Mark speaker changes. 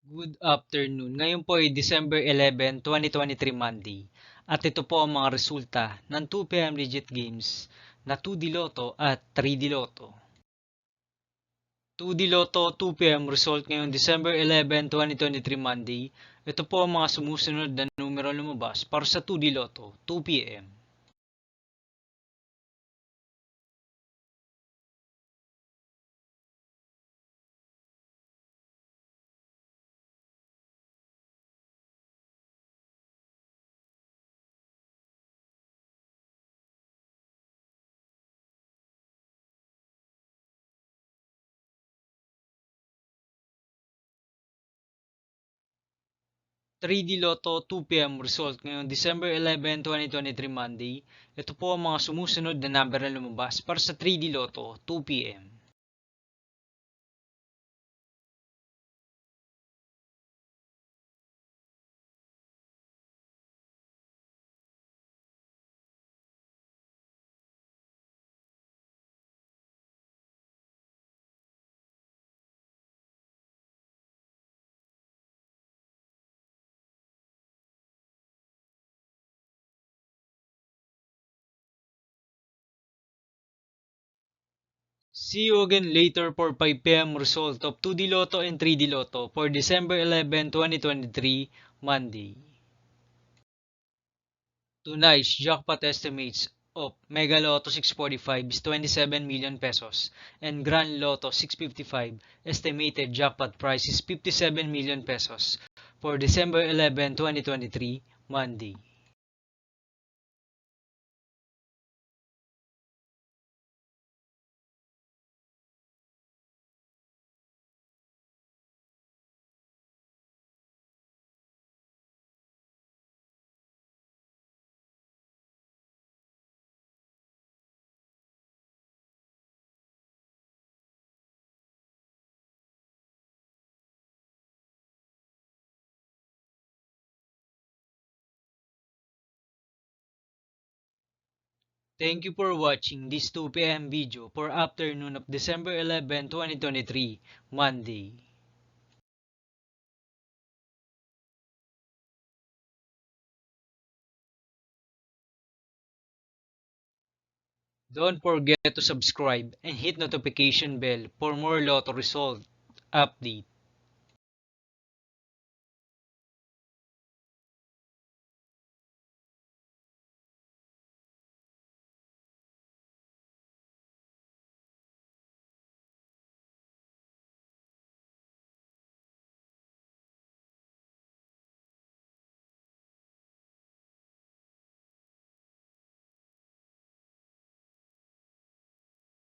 Speaker 1: Good afternoon. Ngayon po ay December 11, 2023 Monday. At ito po ang mga resulta ng 2 PM legit games na 2D Lotto at 3D Lotto. 2D Lotto 2 PM result ngayong December 11, 2023 Monday. Ito po ang mga sumusunod na numero lumabas para sa 2D Lotto 2 PM. 3D Lotto 2 PM result ngayong December 11, 2023 Monday. Ito po ang mga sumusunod na number na lumabas para sa 3D Lotto 2 PM. 'See you again later for 5 PM result of 2D Lotto and 3D Lotto for December 11, 2023, Monday. Tonight's jackpot estimates of Mega Lotto 645 is 27 million pesos and Grand Lotto 655 estimated jackpot price is 57 million pesos for December 11, 2023, Monday. Thank you for watching this 2 PM video for afternoon of December 11, 2023, Monday. Don't forget to subscribe and hit notification bell for more Lotto result update.